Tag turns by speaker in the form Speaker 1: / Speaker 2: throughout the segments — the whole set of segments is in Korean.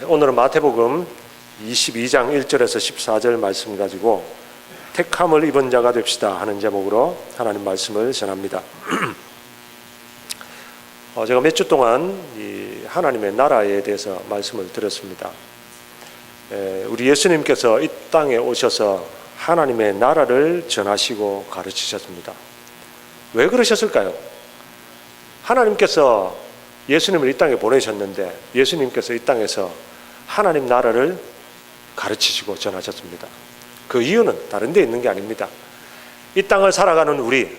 Speaker 1: 오늘은 마태복음 22장 1절에서 14절 말씀 가지고 택함을 입은 자가 됩시다 하는 제목으로 하나님 말씀을 전합니다. 제가 몇 주 동안 이 하나님의 나라에 대해서 말씀을 드렸습니다. 우리 예수님께서 이 땅에 오셔서 하나님의 나라를 전하시고 가르치셨습니다. 왜 그러셨을까요? 하나님께서 예수님을 이 땅에 보내셨는데 예수님께서 이 땅에서 하나님 나라를 가르치시고 전하셨습니다. 그 이유는 다른 데 있는 게 아닙니다. 이 땅을 살아가는 우리,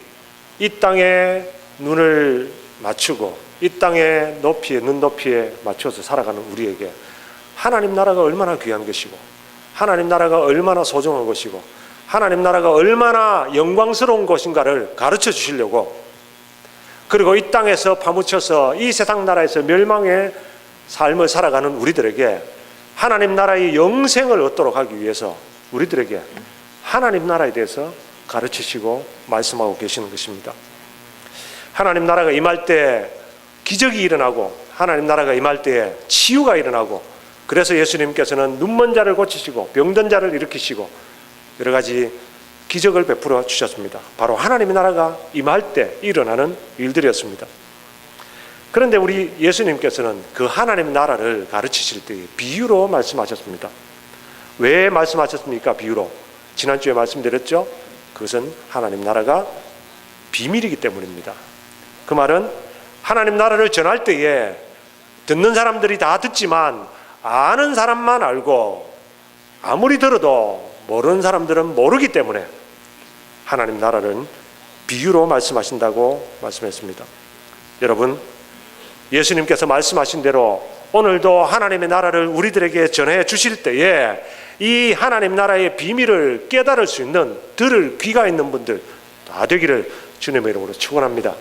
Speaker 1: 이 땅에 눈을 맞추고 이 땅의 높이에, 눈높이에 맞춰서 살아가는 우리에게 하나님 나라가 얼마나 귀한 것이고 하나님 나라가 얼마나 소중한 것이고 하나님 나라가 얼마나 영광스러운 것인가를 가르쳐 주시려고, 그리고 이 땅에서 파묻혀서 이 세상 나라에서 멸망의 삶을 살아가는 우리들에게 하나님 나라의 영생을 얻도록 하기 위해서 우리들에게 하나님 나라에 대해서 가르치시고 말씀하고 계시는 것입니다. 하나님 나라가 임할 때 기적이 일어나고 하나님 나라가 임할 때 치유가 일어나고, 그래서 예수님께서는 눈먼 자를 고치시고 병든 자를 일으키시고 여러 가지 기적을 베풀어 주셨습니다. 바로 하나님의 나라가 임할 때 일어나는 일들이었습니다. 그런데 우리 예수님께서는 그 하나님 나라를 가르치실 때 비유로 말씀하셨습니다. 왜 말씀하셨습니까? 비유로. 지난주에 말씀드렸죠? 그것은 하나님 나라가 비밀이기 때문입니다. 그 말은 하나님 나라를 전할 때에 듣는 사람들이 다 듣지만 아는 사람만 알고 아무리 들어도 모르는 사람들은 모르기 때문에 하나님 나라는 비유로 말씀하신다고 말씀했습니다. 여러분, 예수님께서 말씀하신 대로 오늘도 하나님의 나라를 우리들에게 전해 주실 때에 이 하나님 나라의 비밀을 깨달을 수 있는, 들을 귀가 있는 분들 다 되기를 주님의 이름으로 축원합니다.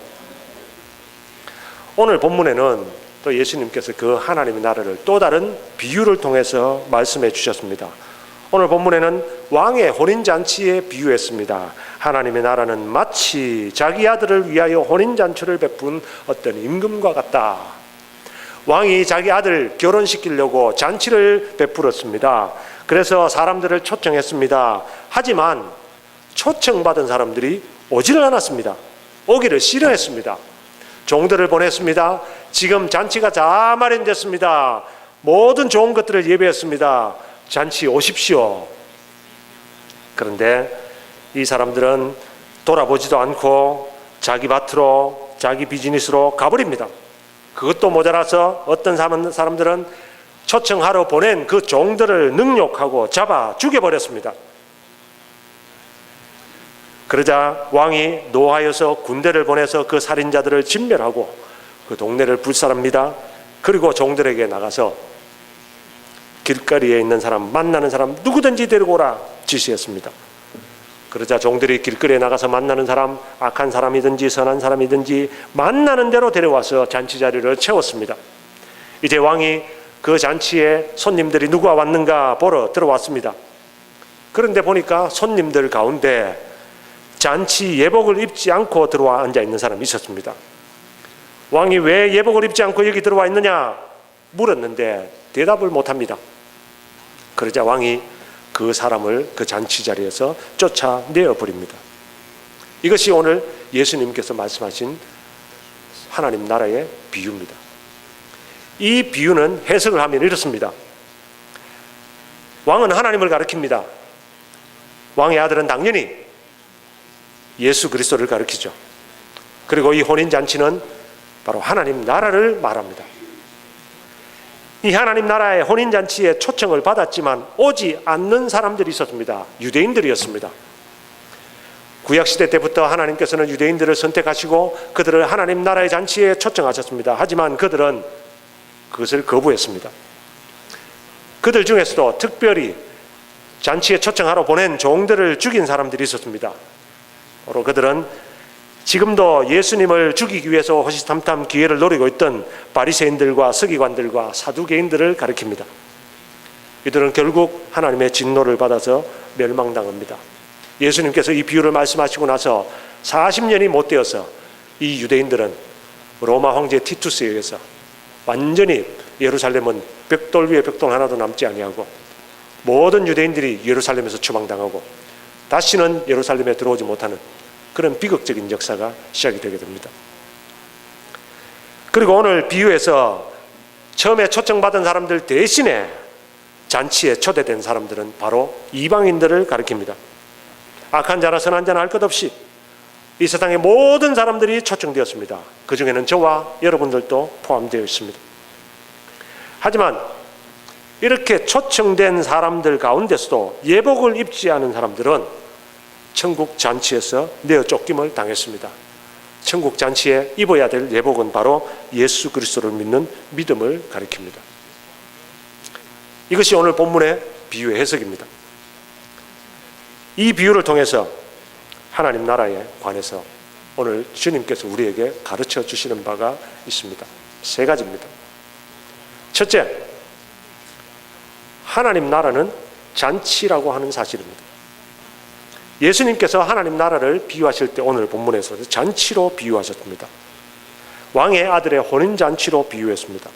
Speaker 1: 오늘 본문에는 또 예수님께서 그 하나님의 나라를 또 다른 비유를 통해서 말씀해 주셨습니다. 오늘 본문에는 왕의 혼인잔치에 비유했습니다. 하나님의 나라는 마치 자기 아들을 위하여 혼인잔치를 베푼 어떤 임금과 같다. 왕이 자기 아들 결혼시키려고 잔치를 베풀었습니다. 그래서 사람들을 초청했습니다. 하지만 초청받은 사람들이 오지를 않았습니다. 오기를 싫어했습니다. 종들을 보냈습니다. 지금 잔치가 다 마련됐습니다. 모든 좋은 것들을 예배했습니다. 잔치 오십시오. 그런데 이 사람들은 돌아보지도 않고 자기 밭으로, 자기 비즈니스로 가버립니다. 그것도 모자라서 어떤 사람들은 초청하러 보낸 그 종들을 능욕하고 잡아 죽여버렸습니다. 그러자 왕이 노하여서 군대를 보내서 그 살인자들을 진멸하고 그 동네를 불살합니다. 그리고 종들에게 나가서 길거리에 있는 사람, 만나는 사람 누구든지 데리고 오라 지시했습니다. 그러자 종들이 길거리에 나가서 만나는 사람, 악한 사람이든지 선한 사람이든지 만나는 대로 데려와서 잔치 자리를 채웠습니다. 이제 왕이 그 잔치에 손님들이 누가 왔는가 보러 들어왔습니다. 그런데 보니까 손님들 가운데 잔치 예복을 입지 않고 들어와 앉아 있는 사람이 있었습니다. 왕이 왜 예복을 입지 않고 여기 들어와 있느냐 물었는데 대답을 못합니다. 그러자 왕이 그 사람을 그 잔치 자리에서 쫓아내어 버립니다. 이것이 오늘 예수님께서 말씀하신 하나님 나라의 비유입니다. 이 비유는 해석을 하면 이렇습니다. 왕은 하나님을 가리킵니다. 왕의 아들은 당연히 예수 그리스도를 가리키죠. 그리고 이 혼인잔치는 바로 하나님 나라를 말합니다. 이 하나님 나라의 혼인잔치에 초청을 받았지만 오지 않는 사람들이 있었습니다. 유대인들이었습니다. 구약시대 때부터 하나님께서는 유대인들을 선택하시고 그들을 하나님 나라의 잔치에 초청하셨습니다. 하지만 그들은 그것을 거부했습니다. 그들 중에서도 특별히 잔치에 초청하러 보낸 종들을 죽인 사람들이 있었습니다. 바로 그들은 지금도 예수님을 죽이기 위해서 호시탐탐 기회를 노리고 있던 바리새인들과 서기관들과 사두개인들을 가리킵니다. 이들은 결국 하나님의 진노를 받아서 멸망당합니다. 예수님께서 이 비유를 말씀하시고 나서 40년이 못 되어서 이 유대인들은 로마 황제 티투스에 의해서 완전히 예루살렘은 벽돌 위에 벽돌 하나도 남지 아니하고 모든 유대인들이 예루살렘에서 추방당하고 다시는 예루살렘에 들어오지 못하는 그런 비극적인 역사가 시작이 되게 됩니다. 그리고 오늘 비유에서 처음에 초청받은 사람들 대신에 잔치에 초대된 사람들은 바로 이방인들을 가리킵니다. 악한 자나 선한 자나 할 것 없이 이 세상의 모든 사람들이 초청되었습니다. 그 중에는 저와 여러분들도 포함되어 있습니다. 하지만 이렇게 초청된 사람들 가운데서도 예복을 입지 않은 사람들은 천국 잔치에서 내어 쫓김을 당했습니다. 천국 잔치에 입어야 될 예복은 바로 예수 그리스도를 믿는 믿음을 가리킵니다. 이것이 오늘 본문의 비유의 해석입니다. 이 비유를 통해서 하나님 나라에 관해서 오늘 주님께서 우리에게 가르쳐 주시는 바가 있습니다. 세 가지입니다. 첫째, 하나님 나라는 잔치라고 하는 사실입니다. 예수님께서 하나님 나라를 비유하실 때 오늘 본문에서 잔치로 비유하셨습니다. 왕의 아들의 혼인잔치로 비유했습니다.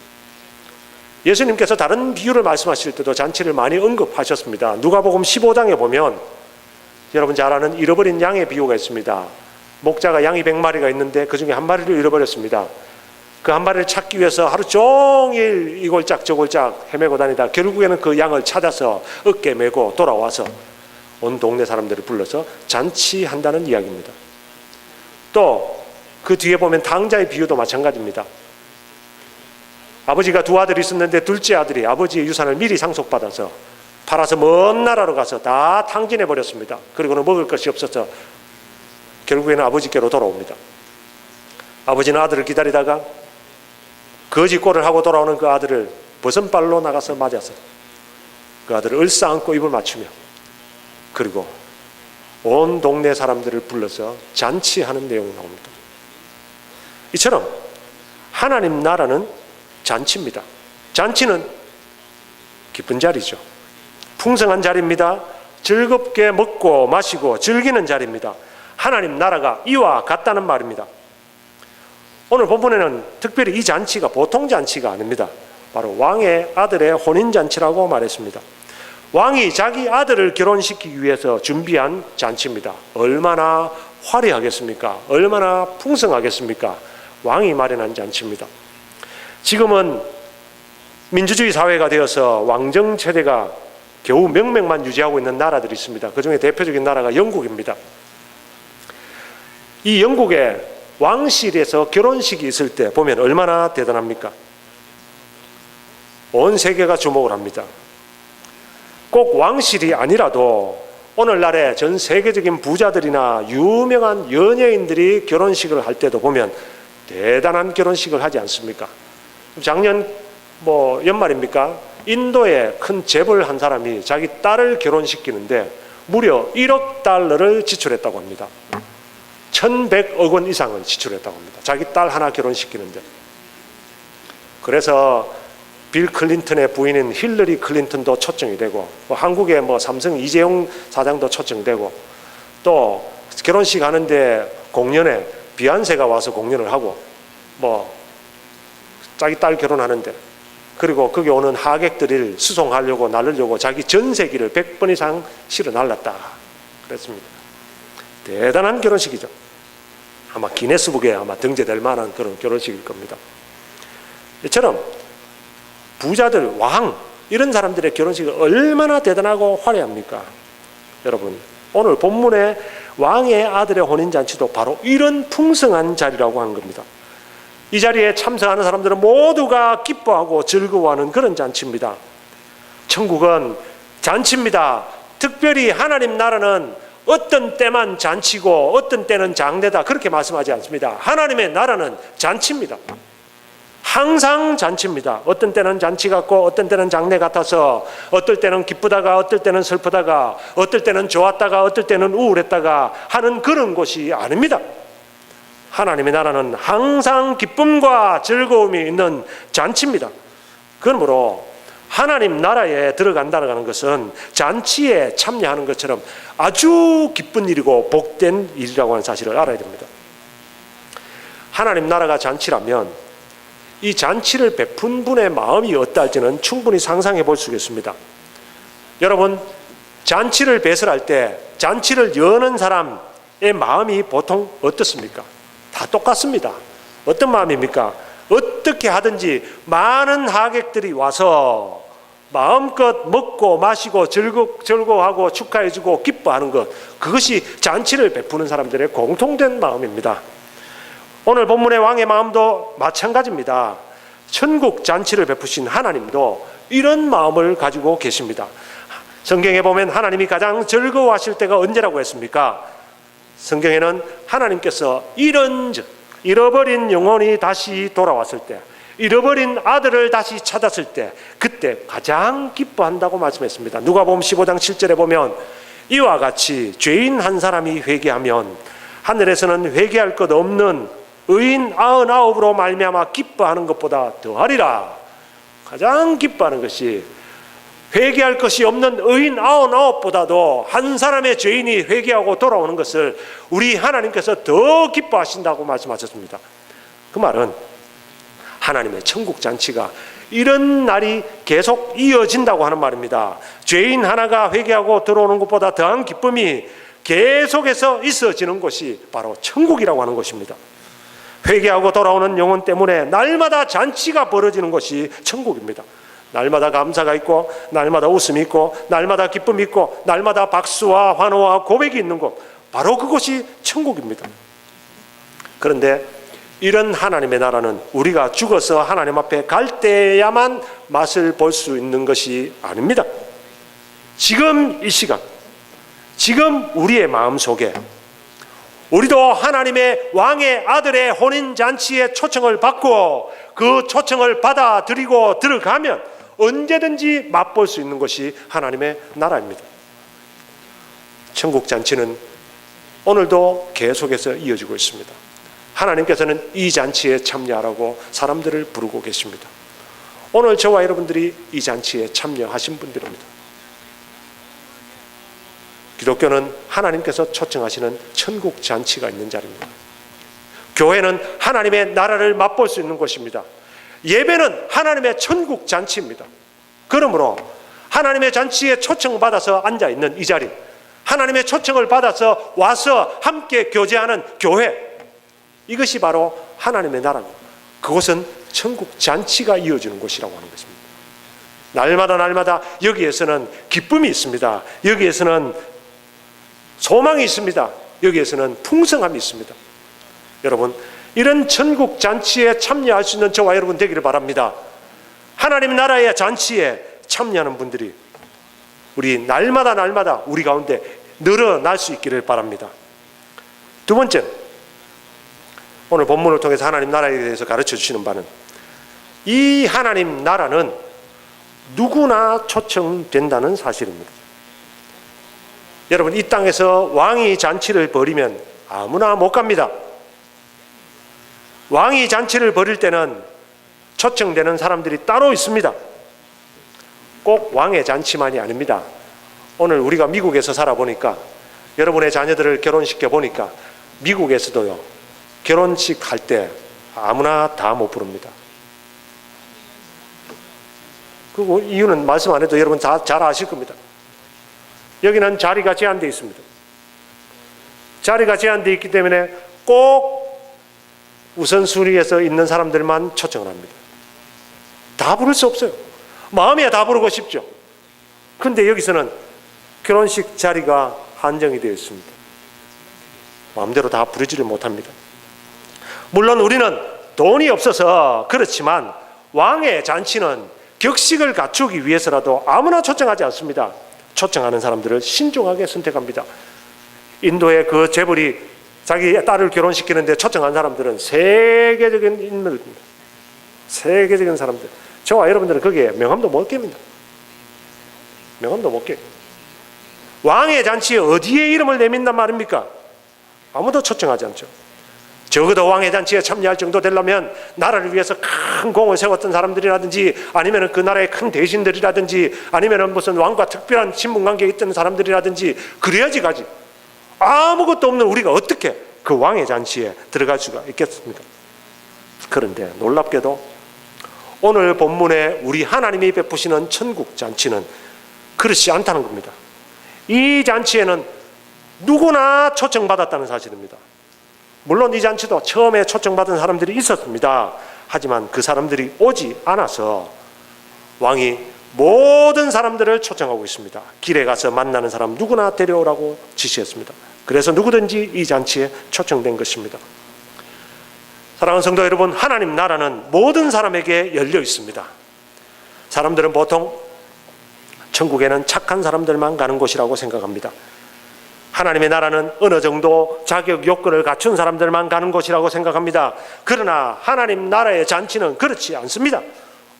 Speaker 1: 예수님께서 다른 비유를 말씀하실 때도 잔치를 많이 언급하셨습니다. 누가복음 15장에 보면 여러분 잘 아는 잃어버린 양의 비유가 있습니다. 목자가 양이 100마리가 있는데 그 중에 한 마리를 잃어버렸습니다. 그 한 마리를 찾기 위해서 하루 종일 이골짝 저골짝 헤매고 다니다 결국에는 그 양을 찾아서 어깨 메고 돌아와서 온 동네 사람들을 불러서 잔치한다는 이야기입니다. 또 그 뒤에 보면 탕자의 비유도 마찬가지입니다. 아버지가 두 아들이 있었는데 둘째 아들이 아버지의 유산을 미리 상속받아서 팔아서 먼 나라로 가서 다 탕진해 버렸습니다. 그리고는 먹을 것이 없어서 결국에는 아버지께로 돌아옵니다. 아버지는 아들을 기다리다가 거지꼴을 하고 돌아오는 그 아들을 버선발로 나가서 맞아서 그 아들을 얼싸안고 입을 맞추며 그리고 온 동네 사람들을 불러서 잔치하는 내용이 나옵니다. 이처럼 하나님 나라는 잔치입니다. 잔치는 기쁜 자리죠. 풍성한 자리입니다. 즐겁게 먹고 마시고 즐기는 자리입니다. 하나님 나라가 이와 같다는 말입니다. 오늘 본문에는 특별히 이 잔치가 보통 잔치가 아닙니다. 바로 왕의 아들의 혼인잔치라고 말했습니다. 왕이 자기 아들을 결혼시키기 위해서 준비한 잔치입니다. 얼마나 화려하겠습니까? 얼마나 풍성하겠습니까? 왕이 마련한 잔치입니다. 지금은 민주주의 사회가 되어서 왕정체제가 겨우 명맥만 유지하고 있는 나라들이 있습니다. 그 중에 대표적인 나라가 영국입니다. 이 영국의 왕실에서 결혼식이 있을 때 보면 얼마나 대단합니까? 온 세계가 주목을 합니다. 꼭 왕실이 아니라도 오늘날의 전 세계적인 부자들이나 유명한 연예인들이 결혼식을 할 때도 보면 대단한 결혼식을 하지 않습니까? 작년 연말입니까? 인도의 큰 재벌 한 사람이 자기 딸을 결혼시키는데 무려 1억 달러를 지출했다고 합니다. 1,100억 원 이상을 지출했다고 합니다. 자기 딸 하나 결혼시키는데. 그래서 빌 클린턴의 부인인 힐러리 클린턴도 초청이 되고 한국의 삼성 이재용 사장도 초청되고 또 결혼식 하는데 공연에 비욘세가 와서 공연을 하고 자기 딸 결혼하는데 그리고 거기 오는 하객들을 수송하려고 나르려고 자기 전세기를 100번 이상 실어 날랐다 그랬습니다. 대단한 결혼식이죠. 아마 기네스북에 아마 등재될 만한 그런 결혼식일 겁니다. 이처럼 부자들, 왕 이런 사람들의 결혼식이 얼마나 대단하고 화려합니까? 여러분 오늘 본문의 왕의 아들의 혼인잔치도 바로 이런 풍성한 자리라고 하는 겁니다. 이 자리에 참석하는 사람들은 모두가 기뻐하고 즐거워하는 그런 잔치입니다. 천국은 잔치입니다. 특별히 하나님 나라는 어떤 때만 잔치고 어떤 때는 장례다 그렇게 말씀하지 않습니다. 하나님의 나라는 잔치입니다. 항상 잔치입니다. 어떤 때는 잔치 같고 어떤 때는 장례 같아서 어떨 때는 기쁘다가 어떨 때는 슬프다가 어떨 때는 좋았다가 어떨 때는 우울했다가 하는 그런 곳이 아닙니다. 하나님의 나라는 항상 기쁨과 즐거움이 있는 잔치입니다. 그러므로 하나님 나라에 들어간다는 것은 잔치에 참여하는 것처럼 아주 기쁜 일이고 복된 일이라고 하는 사실을 알아야 됩니다. 하나님 나라가 잔치라면 이 잔치를 베푼 분의 마음이 어떨지는 충분히 상상해 볼 수 있습니다. 여러분, 잔치를 배설할 때 잔치를 여는 사람의 마음이 보통 어떻습니까? 다 똑같습니다. 어떤 마음입니까? 어떻게 하든지 많은 하객들이 와서 마음껏 먹고 마시고 즐거워하고 축하해주고 기뻐하는 것, 그것이 잔치를 베푸는 사람들의 공통된 마음입니다. 오늘 본문의 왕의 마음도 마찬가지입니다. 천국 잔치를 베푸신 하나님도 이런 마음을 가지고 계십니다. 성경에 보면 하나님이 가장 즐거워하실 때가 언제라고 했습니까? 성경에는 하나님께서 잃어버린 영혼이 다시 돌아왔을 때, 잃어버린 아들을 다시 찾았을 때, 그때 가장 기뻐한다고 말씀했습니다. 누가복음 15장 7절에 보면 이와 같이 죄인 한 사람이 회개하면 하늘에서는 회개할 것 없는 의인 99으로 말미암아 기뻐하는 것보다 더하리라. 가장 기뻐하는 것이 회개할 것이 없는 의인 99보다도 한 사람의 죄인이 회개하고 돌아오는 것을 우리 하나님께서 더 기뻐하신다고 말씀하셨습니다. 그 말은 하나님의 천국 잔치가 이런 날이 계속 이어진다고 하는 말입니다. 죄인 하나가 회개하고 들어오는 것보다 더한 기쁨이 계속해서 있어지는 것이 바로 천국이라고 하는 것입니다. 회개하고 돌아오는 영혼 때문에 날마다 잔치가 벌어지는 것이 천국입니다. 날마다 감사가 있고, 날마다 웃음이 있고, 날마다 기쁨이 있고, 날마다 박수와 환호와 고백이 있는 곳, 바로 그것이 천국입니다. 그런데 이런 하나님의 나라는 우리가 죽어서 하나님 앞에 갈 때야만 맛을 볼 수 있는 것이 아닙니다. 지금 이 시간, 지금 우리의 마음속에 우리도 하나님의 왕의 아들의 혼인잔치의 초청을 받고 그 초청을 받아들이고 들어가면 언제든지 맛볼 수 있는 것이 하나님의 나라입니다. 천국 잔치는 오늘도 계속해서 이어지고 있습니다. 하나님께서는 이 잔치에 참여하라고 사람들을 부르고 계십니다. 오늘 저와 여러분들이 이 잔치에 참여하신 분들입니다. 기독교는 하나님께서 초청하시는 천국 잔치가 있는 자리입니다. 교회는 하나님의 나라를 맛볼 수 있는 곳입니다. 예배는 하나님의 천국 잔치입니다. 그러므로 하나님의 잔치에 초청받아서 앉아있는 이 자리, 하나님의 초청을 받아서 와서 함께 교제하는 교회, 이것이 바로 하나님의 나라입니다. 그곳은 천국 잔치가 이어지는 곳이라고 하는 것입니다. 날마다 여기에서는 기쁨이 있습니다. 여기에서는 소망이 있습니다. 여기에서는 풍성함이 있습니다. 여러분, 이런 천국 잔치에 참여할 수 있는 저와 여러분 되기를 바랍니다. 하나님 나라의 잔치에 참여하는 분들이 우리 날마다 우리 가운데 늘어날 수 있기를 바랍니다. 두 번째, 오늘 본문을 통해서 하나님 나라에 대해서 가르쳐 주시는 바는 이 하나님 나라는 누구나 초청된다는 사실입니다. 여러분, 이 땅에서 왕이 잔치를 벌이면 아무나 못 갑니다. 왕이 잔치를 벌일 때는 초청되는 사람들이 따로 있습니다. 꼭 왕의 잔치만이 아닙니다. 오늘 우리가 미국에서 살아보니까, 여러분의 자녀들을 결혼시켜 보니까 미국에서도요, 결혼식 할 때 아무나 다 못 부릅니다. 그 이유는 말씀 안 해도 여러분 잘 아실 겁니다. 여기는 자리가 제한되어 있습니다. 자리가 제한되어 있기 때문에 꼭 우선순위에서 있는 사람들만 초청을 합니다. 다 부를 수 없어요. 마음이야 다 부르고 싶죠. 그런데 여기서는 결혼식 자리가 한정이 되어 있습니다. 마음대로 다 부르지를 못합니다. 물론 우리는 돈이 없어서 그렇지만 왕의 잔치는 격식을 갖추기 위해서라도 아무나 초청하지 않습니다. 초청하는 사람들을 신중하게 선택합니다. 인도의 그 재벌이 자기 딸을 결혼시키는데 초청한 사람들은 세계적인 인물입니다. 세계적인 사람들. 저와 여러분들은 거기에 명함도 못 깹니다. 명함도 못 껴요. 왕의 잔치에 어디에 이름을 내민단 말입니까? 아무도 초청하지 않죠. 적어도 왕의 잔치에 참여할 정도 되려면 나라를 위해서 큰 공을 세웠던 사람들이라든지, 아니면 그 나라의 큰 대신들이라든지, 아니면 무슨 왕과 특별한 신분관계에 있던 사람들이라든지, 그래야지 가지. 아무것도 없는 우리가 어떻게 그 왕의 잔치에 들어갈 수가 있겠습니까? 그런데 놀랍게도 오늘 본문에 우리 하나님이 베푸시는 천국 잔치는 그렇지 않다는 겁니다. 이 잔치에는 누구나 초청받았다는 사실입니다. 물론 이 잔치도 처음에 초청받은 사람들이 있었습니다. 하지만 그 사람들이 오지 않아서 왕이 모든 사람들을 초청하고 있습니다. 길에 가서 만나는 사람 누구나 데려오라고 지시했습니다. 그래서 누구든지 이 잔치에 초청된 것입니다. 사랑하는 성도 여러분, 하나님 나라는 모든 사람에게 열려 있습니다. 사람들은 보통 천국에는 착한 사람들만 가는 곳이라고 생각합니다. 하나님의 나라는 어느 정도 자격 요건을 갖춘 사람들만 가는 곳이라고 생각합니다. 그러나 하나님 나라의 잔치는 그렇지 않습니다.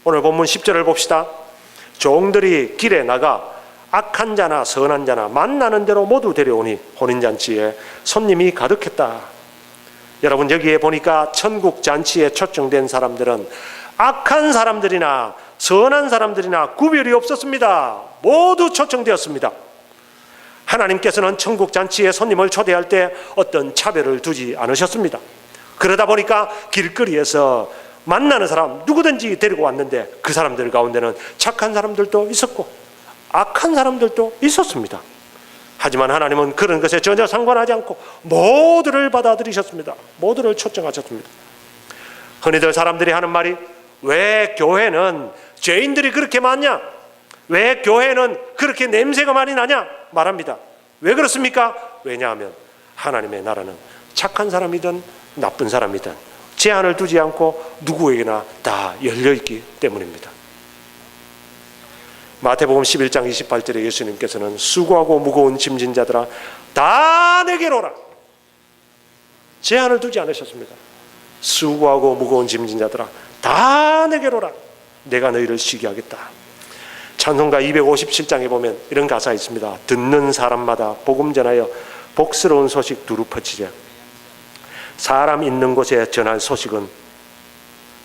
Speaker 1: 오늘 본문 10절을 봅시다. 종들이 길에 나가 악한 자나 선한 자나 만나는 대로 모두 데려오니 혼인잔치에 손님이 가득했다. 여러분, 여기에 보니까 천국 잔치에 초청된 사람들은 악한 사람들이나 선한 사람들이나 구별이 없었습니다. 모두 초청되었습니다. 하나님께서는 천국 잔치에 손님을 초대할 때 어떤 차별을 두지 않으셨습니다. 그러다 보니까 길거리에서 만나는 사람 누구든지 데리고 왔는데 그 사람들 가운데는 착한 사람들도 있었고 악한 사람들도 있었습니다. 하지만 하나님은 그런 것에 전혀 상관하지 않고 모두를 받아들이셨습니다. 모두를 초청하셨습니다. 흔히들 사람들이 하는 말이, 왜 교회는 죄인들이 그렇게 많냐? 왜 교회는 그렇게 냄새가 많이 나냐? 말합니다. 왜 그렇습니까? 왜냐하면 하나님의 나라는 착한 사람이든 나쁜 사람이든 제한을 두지 않고 누구에게나 다 열려있기 때문입니다. 마태복음 11장 28절에 예수님께서는 수고하고 무거운 짐진 자들아 다 내게로 오라. 제한을 두지 않으셨습니다. 수고하고 무거운 짐진 자들아 다 내게로 오라. 내가 너희를 쉬게 하겠다. 찬송가 257장에 보면 이런 가사 있습니다. 듣는 사람마다 복음 전하여 복스러운 소식 두루 퍼지자. 사람 있는 곳에 전할 소식은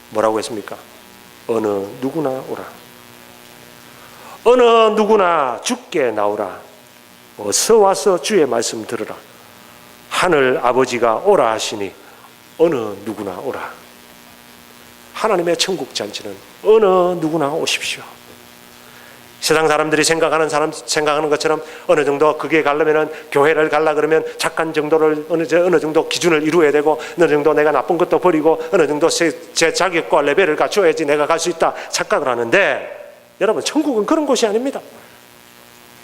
Speaker 1: 뭐라고 했습니까? 어느 누구나 오라. 어느 누구나 주께 나오라. 어서 와서 주의 말씀 들으라. 하늘 아버지가 오라 하시니 어느 누구나 오라. 하나님의 천국 잔치는 어느 누구나 오십시오. 세상 사람들이 생각하는 것처럼 어느 정도 그게 가려면은 교회를 갈라 그러면 착한 정도를 어느 정도 기준을 이루어야 되고 어느 정도 내가 나쁜 것도 버리고 어느 정도 제 자격과 레벨을 갖춰야지 내가 갈 수 있다 착각을 하는데, 여러분, 천국은 그런 곳이 아닙니다.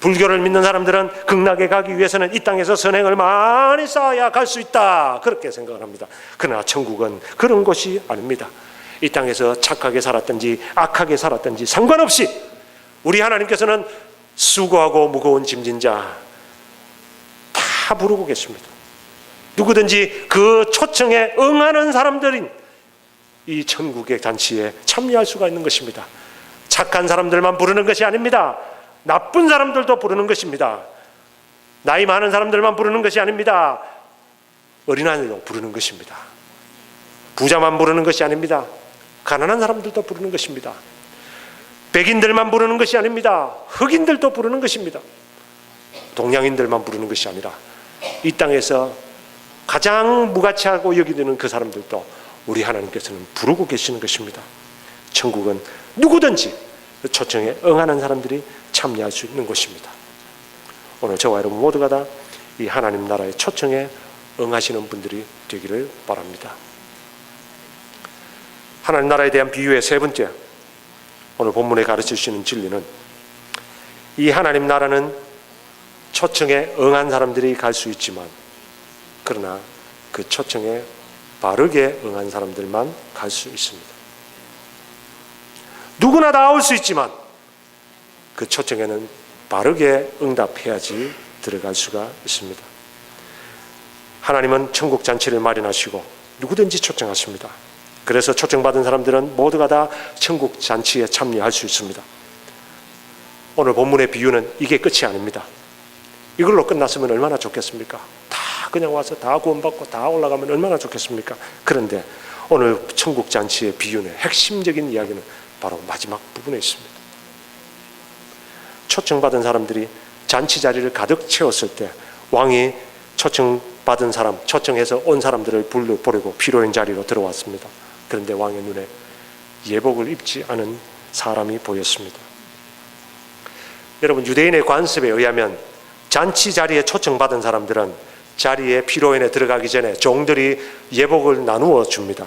Speaker 1: 불교를 믿는 사람들은 극락에 가기 위해서는 이 땅에서 선행을 많이 쌓아야 갈 수 있다 그렇게 생각을 합니다. 그러나 천국은 그런 곳이 아닙니다. 이 땅에서 착하게 살았든지 악하게 살았든지 상관없이 우리 하나님께서는 수고하고 무거운 짐진 자 다 부르고 계십니다. 누구든지 그 초청에 응하는 사람들인 이 천국의 잔치에 참여할 수가 있는 것입니다. 착한 사람들만 부르는 것이 아닙니다. 나쁜 사람들도 부르는 것입니다. 나이 많은 사람들만 부르는 것이 아닙니다. 어린아이도 부르는 것입니다. 부자만 부르는 것이 아닙니다. 가난한 사람들도 부르는 것입니다. 백인들만 부르는 것이 아닙니다. 흑인들도 부르는 것입니다. 동양인들만 부르는 것이 아니라 이 땅에서 가장 무가치하고 여기는 그 사람들도 우리 하나님께서는 부르고 계시는 것입니다. 천국은 누구든지 그 초청에 응하는 사람들이 참여할 수 있는 곳입니다. 오늘 저와 여러분 모두가 다 이 하나님 나라의 초청에 응하시는 분들이 되기를 바랍니다. 하나님 나라에 대한 비유의 세 번째, 오늘 본문에 가르쳐 주시는 진리는 이 하나님 나라는 초청에 응한 사람들이 갈 수 있지만 그러나 그 초청에 바르게 응한 사람들만 갈 수 있습니다. 누구나 다 올 수 있지만 그 초청에는 바르게 응답해야지 들어갈 수가 있습니다. 하나님은 천국 잔치를 마련하시고 누구든지 초청하십니다. 그래서 초청받은 사람들은 모두가 다 천국 잔치에 참여할 수 있습니다. 오늘 본문의 비유는 이게 끝이 아닙니다. 이걸로 끝났으면 얼마나 좋겠습니까? 다 그냥 와서 다 구원받고 다 올라가면 얼마나 좋겠습니까? 그런데 오늘 천국 잔치의 비유의 핵심적인 이야기는 바로 마지막 부분에 있습니다. 초청받은 사람들이 잔치 자리를 가득 채웠을 때 왕이 초청받은 사람, 초청해서 온 사람들을 보내고 피로인 자리로 들어왔습니다. 그런데 왕의 눈에 예복을 입지 않은 사람이 보였습니다. 여러분, 유대인의 관습에 의하면 잔치 자리에 초청받은 사람들은 자리에 피로연에 들어가기 전에 종들이 예복을 나누어 줍니다.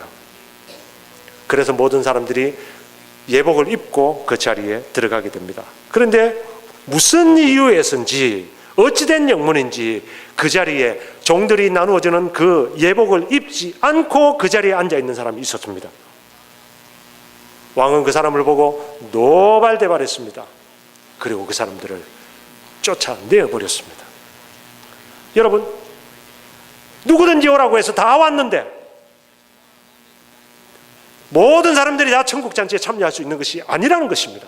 Speaker 1: 그래서 모든 사람들이 예복을 입고 그 자리에 들어가게 됩니다. 그런데 무슨 이유에서인지 어찌된 영문인지 그 자리에 종들이 나누어주는 그 예복을 입지 않고 그 자리에 앉아 있는 사람이 있었습니다. 왕은 그 사람을 보고 노발대발했습니다. 그리고 그 사람들을 쫓아내어버렸습니다. 여러분, 누구든지 오라고 해서 다 왔는데 모든 사람들이 다 천국잔치에 참여할 수 있는 것이 아니라는 것입니다.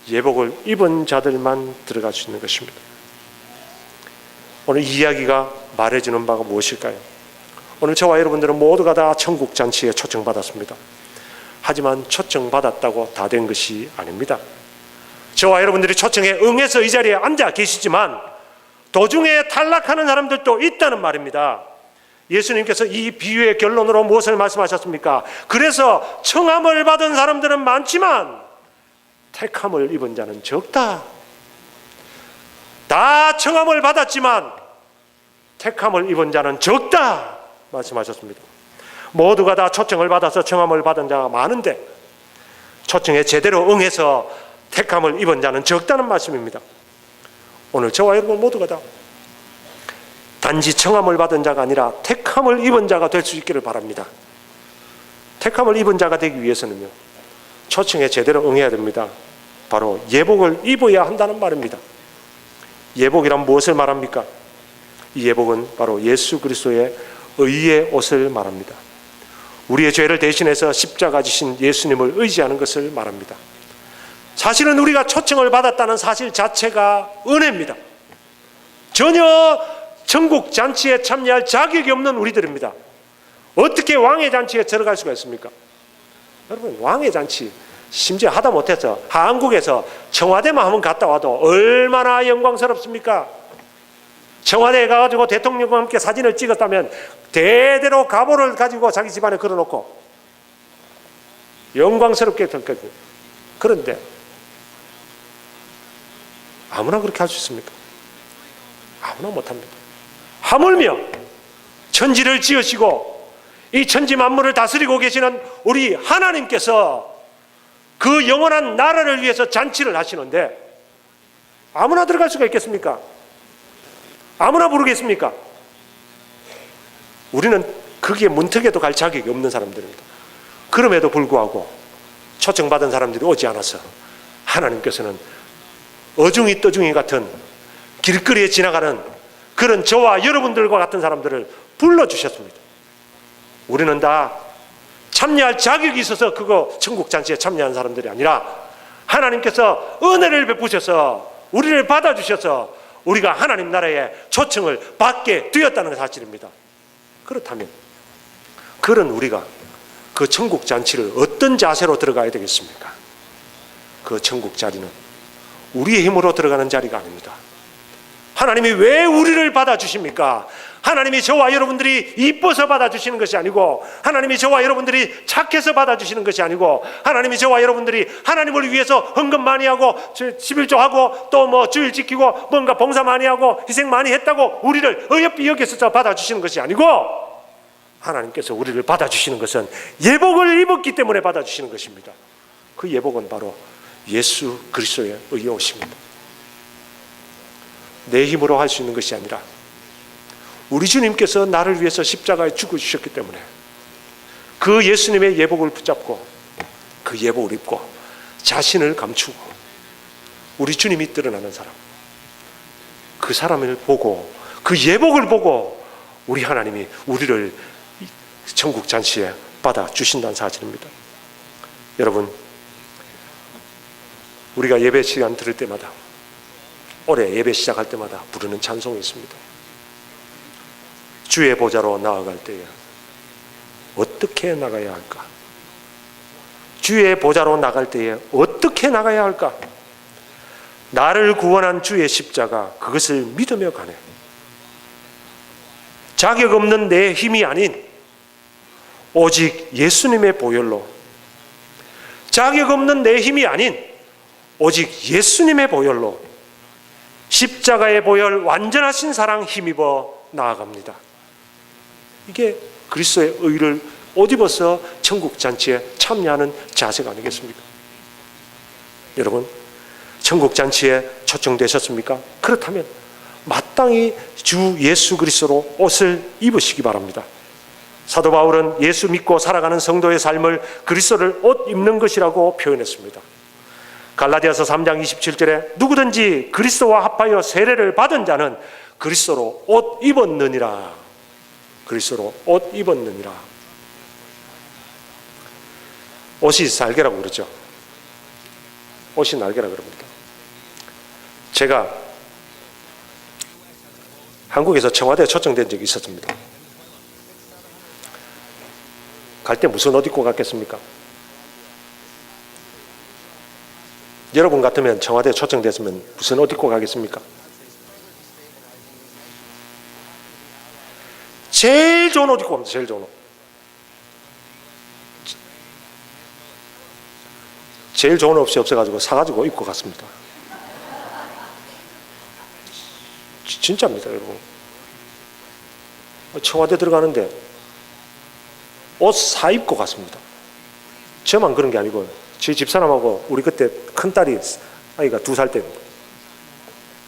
Speaker 1: 예복을 입은 자들만 들어갈 수 있는 것입니다. 오늘 이 이야기가 말해주는 바가 무엇일까요? 오늘 저와 여러분들은 모두가 다 천국잔치에 초청받았습니다. 하지만 초청받았다고 다 된 것이 아닙니다. 저와 여러분들이 초청에 응해서 이 자리에 앉아 계시지만 도중에 탈락하는 사람들도 있다는 말입니다. 예수님께서 이 비유의 결론으로 무엇을 말씀하셨습니까? 그래서 청함을 받은 사람들은 많지만 택함을 입은 자는 적다. 다 청함을 받았지만 택함을 입은 자는 적다 말씀하셨습니다. 모두가 다 초청을 받아서 청함을 받은 자가 많은데 초청에 제대로 응해서 택함을 입은 자는 적다는 말씀입니다. 오늘 저와 여러분 모두가 다 단지 청함을 받은 자가 아니라 택함을 입은 자가 될 수 있기를 바랍니다. 택함을 입은 자가 되기 위해서는요, 초청에 제대로 응해야 됩니다. 바로 예복을 입어야 한다는 말입니다. 예복이란 무엇을 말합니까? 이 예복은 바로 예수 그리스도의 의의 옷을 말합니다. 우리의 죄를 대신해서 십자가 지신 예수님을 의지하는 것을 말합니다. 사실은 우리가 초청을 받았다는 사실 자체가 은혜입니다. 전혀 천국 잔치에 참여할 자격이 없는 우리들입니다. 어떻게 왕의 잔치에 들어갈 수가 있습니까? 여러분, 왕의 잔치 심지어 하다 못해서 한국에서 청와대만 한번 갔다 와도 얼마나 영광스럽습니까? 청와대에 가가지고 대통령과 함께 사진을 찍었다면 대대로 가보를 가지고 자기 집안에 걸어놓고 영광스럽게 될 거예요. 그런데 아무나 그렇게 할 수 있습니까? 아무나 못합니다. 하물며 천지를 지으시고 이 천지 만물을 다스리고 계시는 우리 하나님께서 그 영원한 나라를 위해서 잔치를 하시는데 아무나 들어갈 수가 있겠습니까? 아무나 부르겠습니까? 우리는 거기에 문턱에도 갈 자격이 없는 사람들입니다. 그럼에도 불구하고 초청받은 사람들이 오지 않아서 하나님께서는 어중이 떠중이 같은 길거리에 지나가는 그런 저와 여러분들과 같은 사람들을 불러주셨습니다. 우리는 다 참여할 자격이 있어서 그거 천국잔치에 참여한 사람들이 아니라 하나님께서 은혜를 베푸셔서 우리를 받아주셔서 우리가 하나님 나라의 초청을 받게 되었다는 사실입니다. 그렇다면 그런 우리가 그 천국잔치를 어떤 자세로 들어가야 되겠습니까? 그 천국자리는 우리의 힘으로 들어가는 자리가 아닙니다. 하나님이 왜 우리를 받아주십니까? 하나님이 저와 여러분들이 이뻐서 받아주시는 것이 아니고, 하나님이 저와 여러분들이 착해서 받아주시는 것이 아니고, 하나님이 저와 여러분들이 하나님을 위해서 헌금 많이 하고 11조하고 또 뭐 주일 지키고 뭔가 봉사 많이 하고 희생 많이 했다고 우리를 어여삐 여겨서 받아주시는 것이 아니고, 하나님께서 우리를 받아주시는 것은 예복을 입었기 때문에 받아주시는 것입니다. 그 예복은 바로 예수 그리스도의 의의 옷입니다. 내 힘으로 할 수 있는 것이 아니라 우리 주님께서 나를 위해서 십자가에 죽어주셨기 때문에 그 예수님의 예복을 붙잡고 그 예복을 입고 자신을 감추고 우리 주님이 드러나는 사람, 그 사람을 보고 그 예복을 보고 우리 하나님이 우리를 천국 잔치에 받아주신다는 사실입니다. 여러분, 우리가 예배 시간 들을 때마다, 올해 예배 시작할 때마다 부르는 찬송이 있습니다. 주의 보좌로 나아갈 때에 어떻게 나가야 할까? 주의 보좌로 나갈 때에 어떻게 나가야 할까? 나를 구원한 주의 십자가, 그것을 믿으며 가네. 자격 없는 내 힘이 아닌 오직 예수님의 보혈로, 자격 없는 내 힘이 아닌 오직 예수님의 보혈로, 십자가의 보혈 완전하신 사랑 힘입어 나아갑니다. 이게 그리스도의 의를 옷 입어서 천국 잔치에 참여하는 자세가 아니겠습니까? 여러분, 천국 잔치에 초청되셨습니까? 그렇다면 마땅히 주 예수 그리스도로 옷을 입으시기 바랍니다. 사도 바울은 예수 믿고 살아가는 성도의 삶을 그리스도를 옷 입는 것이라고 표현했습니다. 갈라디아서 3장 27절에 누구든지 그리스도와 합하여 세례를 받은 자는 그리스도로 옷 입었느니라. 그리스도로 옷 입었느니라. 옷이 날개라고 그러죠. 옷이 날개라고 그럽니다. 제가 한국에서 청와대에 초청된 적이 있었습니다. 갈 때 무슨 옷 입고 갔겠습니까? 여러분 같으면 청와대에 초청됐으면 무슨 옷 입고 가겠습니까? 제일 좋은 옷 입고 갑니다. 제일 좋은 옷. 제일 좋은 옷이 없어가지고 사가지고 입고 갔습니다. 진짜입니다, 여러분. 청와대 들어가는데 옷 사 입고 갔습니다. 저만 그런 게 아니고 제 집사람하고 우리 그때 큰딸이 아이가 2살 때입니다.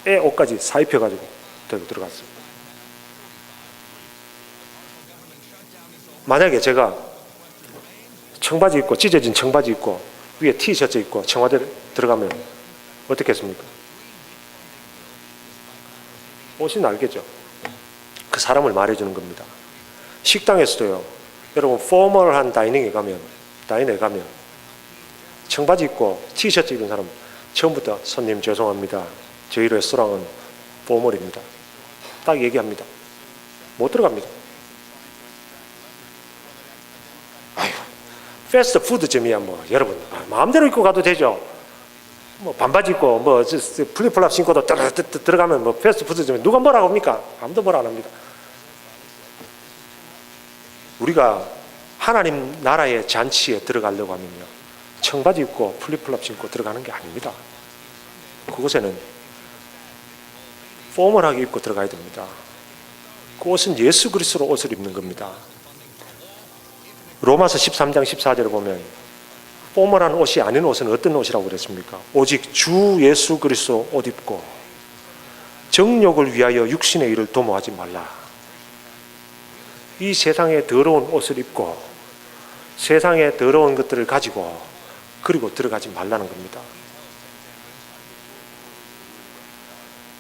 Speaker 1: 애 옷까지 사 입혀가지고 들어갔습니다. 만약에 제가 청바지 입고 찢어진 청바지 입고 위에 티셔츠 입고 청와대 들어가면 어떻겠습니까? 옷이 날개죠. 그 사람을 말해주는 겁니다. 식당에서도요, 여러분 포멀한 다이닝에 가면 청바지 입고 티셔츠 입은 사람 처음부터 손님 죄송합니다. 저희 레스토랑은 포멀입니다. 딱 얘기합니다. 못 들어갑니다. 아유, 패스트푸드점이야 뭐 여러분 마음대로 입고 가도 되죠. 뭐 반바지 입고 뭐 플립플랍 신고도 들어가면 뭐 패스트푸드점에 누가 뭐라고 합니까? 아무도 뭐라 안 합니다. 우리가 하나님 나라의 잔치에 들어가려고 하면요, 청바지 입고 플립플랍 신고 들어가는 게 아닙니다. 그곳에는 포멀하게 입고 들어가야 됩니다. 그 옷은 예수 그리스도로 옷을 입는 겁니다. 로마서 13장 14절을 보면 포멀한 옷이 아닌 옷은 어떤 옷이라고 그랬습니까? 오직 주 예수 그리스도 옷 입고 정욕을 위하여 육신의 일을 도모하지 말라. 이 세상에 더러운 옷을 입고 세상에 더러운 것들을 가지고 그리고 들어가지 말라는 겁니다.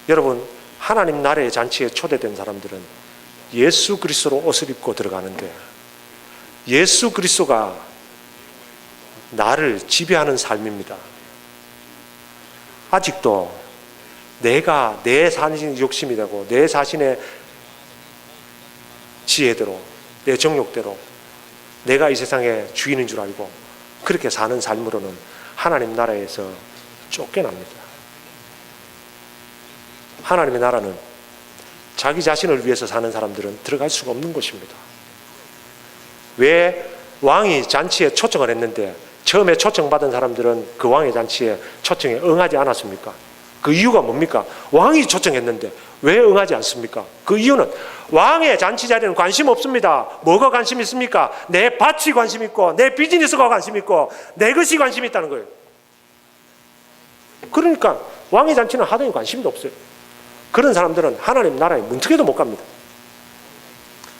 Speaker 1: 여러분, 하나님 나라의 잔치에 초대된 사람들은 예수 그리스도로 옷을 입고 들어가는데 예수 그리스도가 나를 지배하는 삶입니다. 아직도 내가 내 자신의 욕심이 되고 내 자신의 지혜대로 내 정욕대로 내가 이 세상의 주인인 줄 알고 그렇게 사는 삶으로는 하나님 나라에서 쫓겨납니다. 하나님의 나라는 자기 자신을 위해서 사는 사람들은 들어갈 수가 없는 것입니다. 왜 왕이 잔치에 초청을 했는데 처음에 초청받은 사람들은 그 왕의 잔치에 초청에 응하지 않았습니까? 그 이유가 뭡니까? 왕이 초청했는데 왜 응하지 않습니까? 그 이유는 왕의 잔치 자리에는 관심 없습니다. 뭐가 관심 있습니까? 내 밭이 관심 있고 내 비즈니스가 관심 있고 내 것이 관심 있다는 거예요. 그러니까 왕의 잔치는 하등에 관심도 없어요. 그런 사람들은 하나님 나라에 문턱에도 못 갑니다.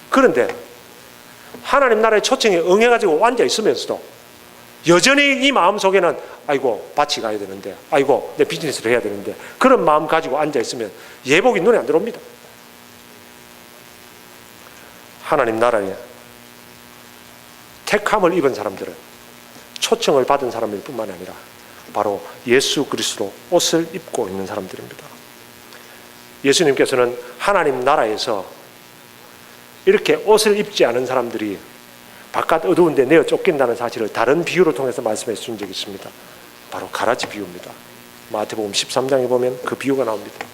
Speaker 1: 그런데 하나님 나라의 초청에 응해가지고 앉아 있으면서도 여전히 이 마음속에는 아이고 밭이 가야 되는데 아이고 내 비즈니스를 해야 되는데 그런 마음 가지고 앉아 있으면 예복이 눈에 안 들어옵니다. 하나님 나라에 택함을 입은 사람들은 초청을 받은 사람일 뿐만 아니라 바로 예수 그리스도 옷을 입고 있는 사람들입니다. 예수님께서는 하나님 나라에서 이렇게 옷을 입지 않은 사람들이 바깥 어두운 데 내어 쫓긴다는 사실을 다른 비유를 통해서 말씀해 주신 적이 있습니다. 바로 가라지 비유입니다. 마태복음 13장에 보면 그 비유가 나옵니다.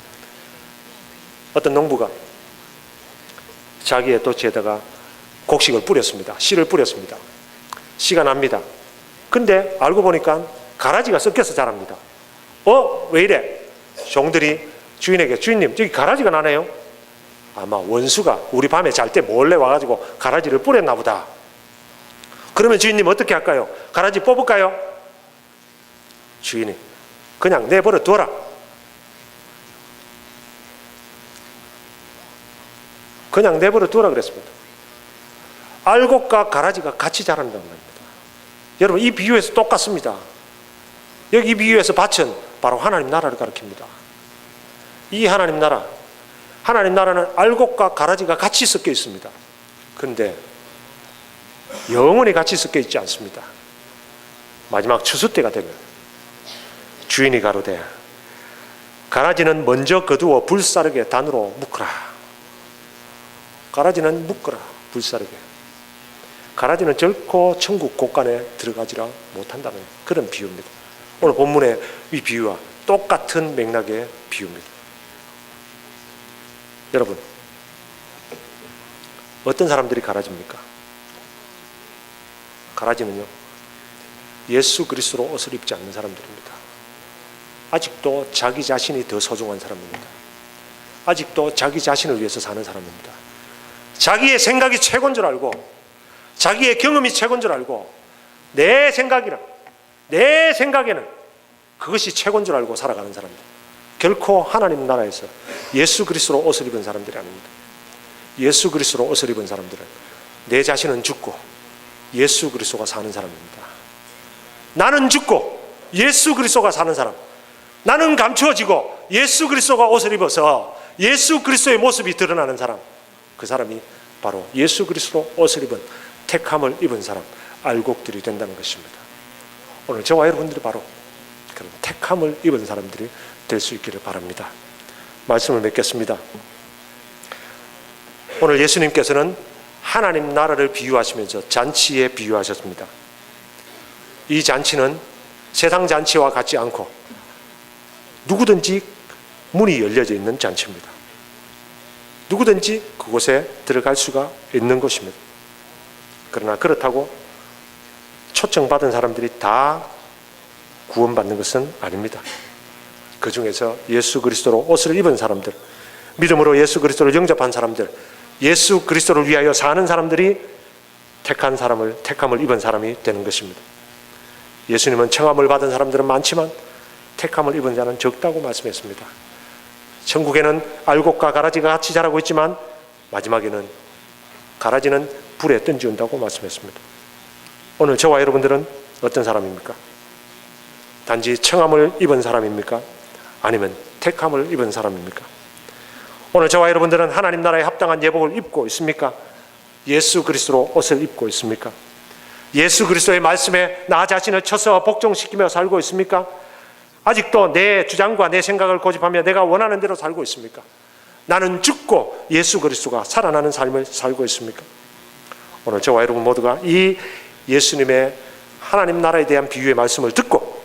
Speaker 1: 어떤 농부가 자기의 도치에다가 곡식을 뿌렸습니다. 씨를 뿌렸습니다. 씨가 납니다. 근데 알고 보니까 가라지가 섞여서 자랍니다. 왜 이래? 종들이 주인에게, 주인님 저기 가라지가 나네요. 아마 원수가 우리 밤에 잘 때 몰래 와가지고 가라지를 뿌렸나 보다. 그러면 주인님 어떻게 할까요? 가라지 뽑을까요? 주인이 그냥 내버려 둬라. 그냥 내버려 두라 그랬습니다. 알곡과 가라지가 같이 자란다는 겁니다. 여러분 이 비유에서 똑같습니다. 여기 이 비유에서 밭은 바로 하나님 나라를 가리킵니다. 이 하나님 나라는 알곡과 가라지가 같이 섞여 있습니다. 그런데 영원히 같이 섞여 있지 않습니다. 마지막 추수 때가 되면 주인이 가로되 가라지는 먼저 거두어 불사르게 단으로 묶으라. 가라지는 묶으라 불사르게. 가라지는 결코 천국 곳간에 들어가지라 못한다는 그런 비유입니다. 오늘 본문의 이 비유와 똑같은 맥락의 비유입니다. 여러분 어떤 사람들이 가라지입니까? 가라지는요 예수 그리스도로 옷을 입지 않는 사람들입니다. 아직도 자기 자신이 더 소중한 사람입니다. 아직도 자기 자신을 위해서 사는 사람입니다. 자기의 생각이 최고인 줄 알고 자기의 경험이 최고인 줄 알고 내 생각에는 그것이 최고인 줄 알고 살아가는 사람들, 결코 하나님 나라에서 예수 그리스도로 옷을 입은 사람들이 아닙니다. 예수 그리스도로 옷을 입은 사람들은 내 자신은 죽고 예수 그리스도가 사는 사람입니다. 나는 죽고 예수 그리스도가 사는 사람, 나는 감추어지고 예수 그리스도가 옷을 입어서 예수 그리스도의 모습이 드러나는 사람, 그 사람이 바로 예수 그리스도로 옷을 입은 택함을 입은 사람, 알곡들이 된다는 것입니다. 오늘 저와 여러분들이 바로 그런 택함을 입은 사람들이 될 수 있기를 바랍니다. 말씀을 맺겠습니다. 오늘 예수님께서는 하나님 나라를 비유하시면서 잔치에 비유하셨습니다. 이 잔치는 세상 잔치와 같지 않고 누구든지 문이 열려져 있는 잔치입니다. 누구든지 그곳에 들어갈 수가 있는 것입니다. 그러나 그렇다고 초청받은 사람들이 다 구원받는 것은 아닙니다. 그 중에서 예수 그리스도로 옷을 입은 사람들, 믿음으로 예수 그리스도를 영접한 사람들, 예수 그리스도를 위하여 사는 사람들이 택함을 입은 사람이 되는 것입니다. 예수님은 청함을 받은 사람들은 많지만 택함을 입은 자는 적다고 말씀했습니다. 천국에는 알곡과 가라지가 같이 자라고 있지만 마지막에는 가라지는 불에 던지운다고 말씀했습니다. 오늘 저와 여러분들은 어떤 사람입니까? 단지 청함을 입은 사람입니까? 아니면 택함을 입은 사람입니까? 오늘 저와 여러분들은 하나님 나라에 합당한 예복을 입고 있습니까? 예수 그리스도로 옷을 입고 있습니까? 예수 그리스도의 말씀에 나 자신을 쳐서 복종시키며 살고 있습니까? 아직도 내 주장과 내 생각을 고집하며 내가 원하는 대로 살고 있습니까? 나는 죽고 예수 그리스도가 살아나는 삶을 살고 있습니까? 오늘 저와 여러분 모두가 이 예수님의 하나님 나라에 대한 비유의 말씀을 듣고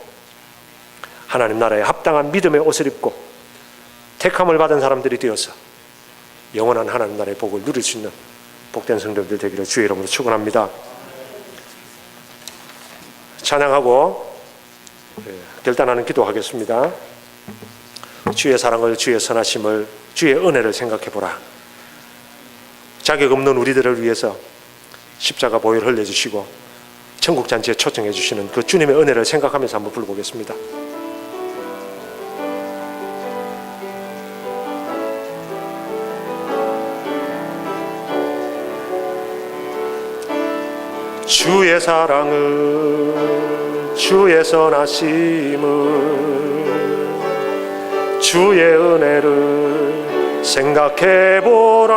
Speaker 1: 하나님 나라에 합당한 믿음의 옷을 입고 택함을 받은 사람들이 되어서 영원한 하나님 나라의 복을 누릴 수 있는 복된 성도들 되기를 주의 이름으로 축원합니다. 찬양하고 결단하는 기도하겠습니다. 주의 사랑을, 주의 선하심을, 주의 은혜를 생각해보라. 자격 없는 우리들을 위해서 십자가 보혈 흘려주시고 천국잔치에 초청해 주시는 그 주님의 은혜를 생각하면서 한번 불러보겠습니다. 주의 사랑을, 주의 선하심을, 주의 은혜를 생각해보라.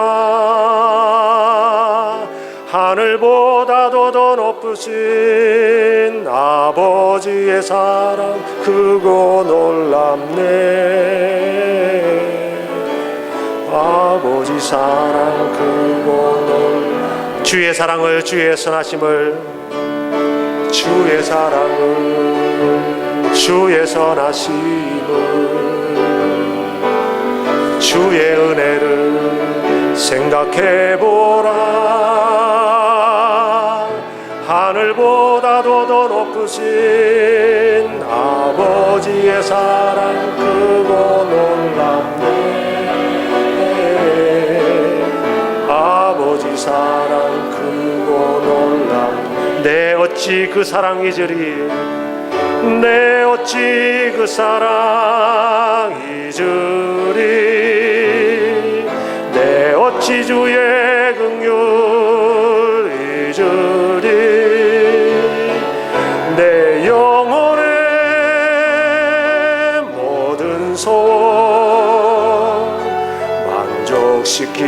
Speaker 1: 하늘보다도 더 높으신 아버지의 사랑 크고 놀랍네. 아버지 사랑 크고 놀랍네. 주의 사랑을, 주의 선하심을, 주의 사랑을, 주의 선하심을, 주의 은혜를 생각해보라. 하늘보다도 더 높으신 아버지의 사랑 크고 놀랍네. 아버지 사랑 크고 놀랍네. 내 어찌 그 사랑 잊으리. 내 어찌 그 사랑 잊으리. 내 어찌 주의 긍휼 잊으리. 내 영혼의 모든 소원 만족시킨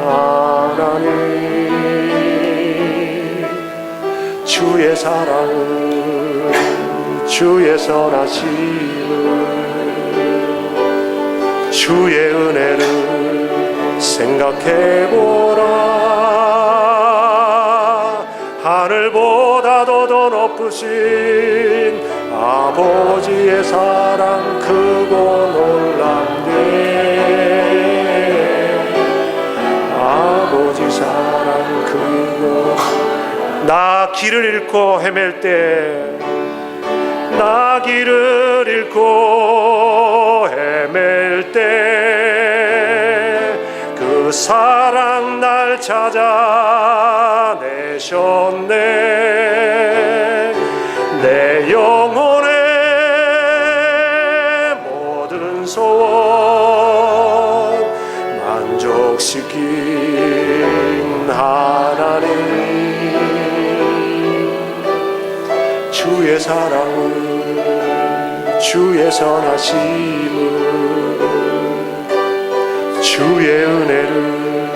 Speaker 1: 하나님. 주의 사랑을, 주의 선하심을, 주의 은혜를 생각해보라. 하늘보다도 더 높으신 아버지의 사랑 크고 놀랍네. 아버지 사랑 크고. 나 길을 잃고 헤맬 때, 나 길을 잃고 헤맬 때 그 사랑 날 찾아내셨네. 내 영혼의 모든 소원 만족시킨 하나님. 주의 사랑을, 주의 선하심을, 주의 은혜를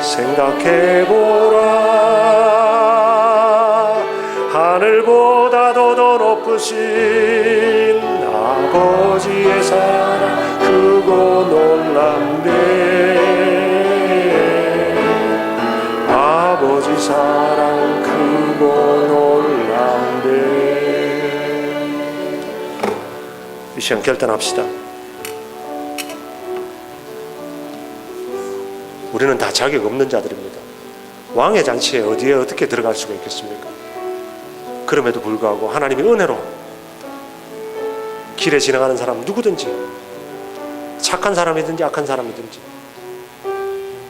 Speaker 1: 생각해보라. 하늘보다도 더 높으신 아버지의 사랑 크고 놀랍네. 아버지 사랑 크고 놀랍네. 이 시간 결단합시다. 우리는 다 자격 없는 자들입니다. 왕의 잔치에 어디에 어떻게 들어갈 수가 있겠습니까? 그럼에도 불구하고 하나님의 은혜로 길에 지나가는 사람 누구든지, 착한 사람이든지 악한 사람이든지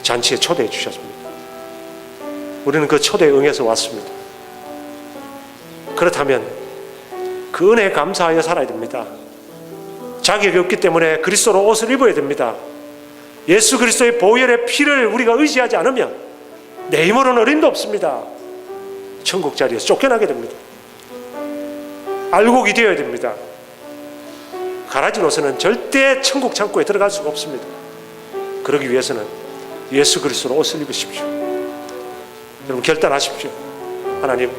Speaker 1: 잔치에 초대해 주셨습니다. 우리는 그 초대에 응해서 왔습니다. 그렇다면 그 은혜에 감사하여 살아야 됩니다. 자격이 없기 때문에 그리스도로 옷을 입어야 됩니다. 예수 그리스도의 보혈의 피를 우리가 의지하지 않으면 내 힘으로는 어림도 없습니다. 천국 자리에서 쫓겨나게 됩니다. 알곡이 되어야 됩니다. 가라지로서는 절대 천국 창고에 들어갈 수가 없습니다. 그러기 위해서는 예수 그리스도로 옷을 입으십시오. 여러분 결단하십시오. 하나님,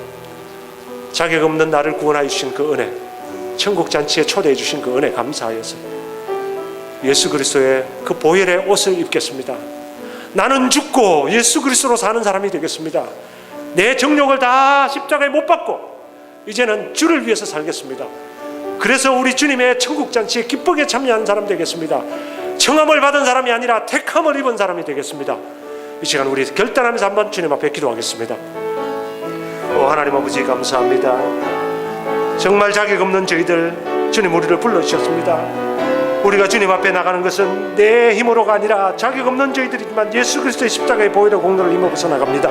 Speaker 1: 자격 없는 나를 구원하여 주신 그 은혜, 천국 잔치에 초대해 주신 그 은혜 감사하여서 예수 그리스도의 그 보혈의 옷을 입겠습니다. 나는 죽고 예수 그리스도로 사는 사람이 되겠습니다. 내 정욕을 다 십자가에 못 박고 이제는 주를 위해서 살겠습니다. 그래서 우리 주님의 천국 잔치에 기쁘게 참여하는 사람 되겠습니다. 청함을 받은 사람이 아니라 택함을 입은 사람이 되겠습니다. 이 시간 우리 결단하면서 한번 주님 앞에 기도하겠습니다. 하나님 아버지 감사합니다. 정말 자격 없는 저희들 주님 우리를 불러주셨습니다. 우리가 주님 앞에 나가는 것은 내 힘으로가 아니라 자격 없는 저희들이지만 예수 그리스도의 십자가의 보혈의 공로를 힘입어서 나갑니다.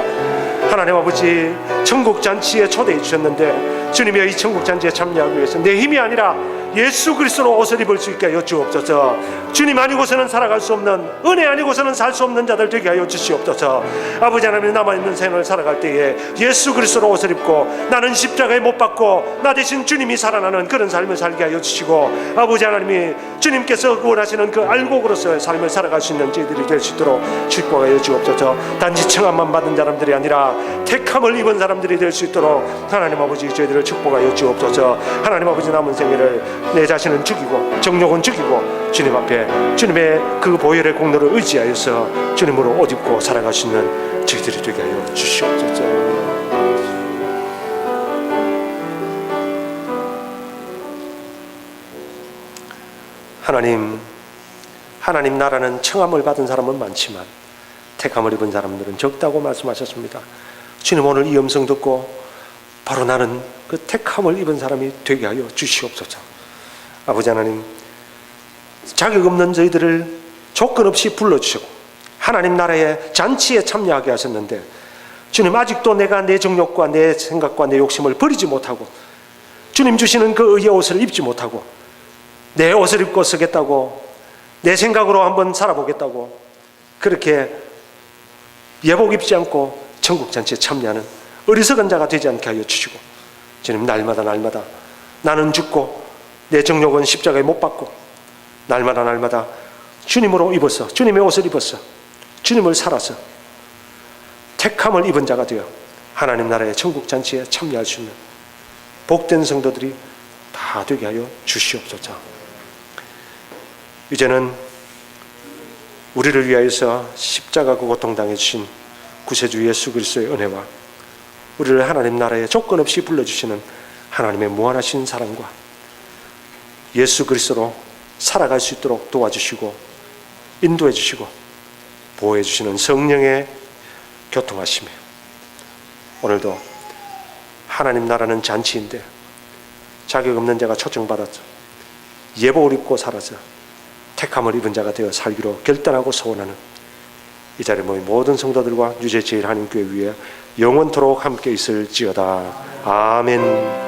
Speaker 1: 하나님 아버지, 천국 잔치에 초대해 주셨는데 주님의 이 천국 잔치에 참여하기 위해서 내 힘이 아니라 예수 그리스도로 옷을 입을 수 있게 하여 주옵소서. 주님 아니고서는 살아갈 수 없는, 은혜 아니고서는 살 수 없는 자들 되게 하여 주시옵소서. 아버지 하나님, 남아있는 생을 살아갈 때에 예수 그리스도로 옷을 입고 나는 십자가에 못 박고 나 대신 주님이 살아나는 그런 삶을 살게 하여 주시고, 아버지 하나님이 주님께서 원하시는 그 알곡으로서의 삶을 살아갈 수 있는 저희들이 될 수 있도록 축복하여 주옵소서. 단지 청함만 받은 사람들이 아니라 택함을 입은 사람들이 될 수 있도록 하나님 아버지 저희들을 축복하여 주옵소서. 하나님 아버지, 남은 생애를 내 자신은 죽이고 정욕은 죽이고 주님 앞에 주님의 그 보혈의 공로를 의지하여서 주님으로 옷 입고 살아갈 수 있는 저희들이 되게 하여 주시옵소서. 하나님 나라는 청함을 받은 사람은 많지만 택함을 입은 사람들은 적다고 말씀하셨습니다. 주님, 오늘 이 음성 듣고 바로 나는 그 택함을 입은 사람이 되게 하여 주시옵소서. 아버지 하나님, 자격 없는 저희들을 조건 없이 불러주시고 하나님 나라의 잔치에 참여하게 하셨는데, 주님, 아직도 내가 내 정욕과 내 생각과 내 욕심을 버리지 못하고 주님 주시는 그 의의 옷을 입지 못하고 내 옷을 입고 서겠다고, 내 생각으로 한번 살아보겠다고 그렇게 예복 입지 않고 천국 잔치에 참여하는 어리석은 자가 되지 않게 하여 주시고, 주님, 날마다 나는 죽고 내 정욕은 십자가에 못 박고 날마다 주님으로 입어서, 주님의 옷을 입어서 주님을 살아서 택함을 입은 자가 되어 하나님 나라의 천국 잔치에 참여할 수 있는 복된 성도들이 다 되게 하여 주시옵소서. 이제는 우리를 위하여서 십자가 그 고통 당해주신 구세주 예수 그리스도의 은혜와 우리를 하나님 나라에 조건 없이 불러주시는 하나님의 무한하신 사랑과 예수 그리스도로 살아갈 수 있도록 도와주시고 인도해 주시고 보호해 주시는 성령의 교통하심에, 오늘도 하나님 나라는 잔치인데 자격 없는 자가 초청받아서 예복을 입고 살아서 택함을 입은 자가 되어 살기로 결단하고 소원하는 이 자리에 모인 모든 성도들과 유죄제일 한인교회 위에 영원토록 함께 있을지어다. 아멘.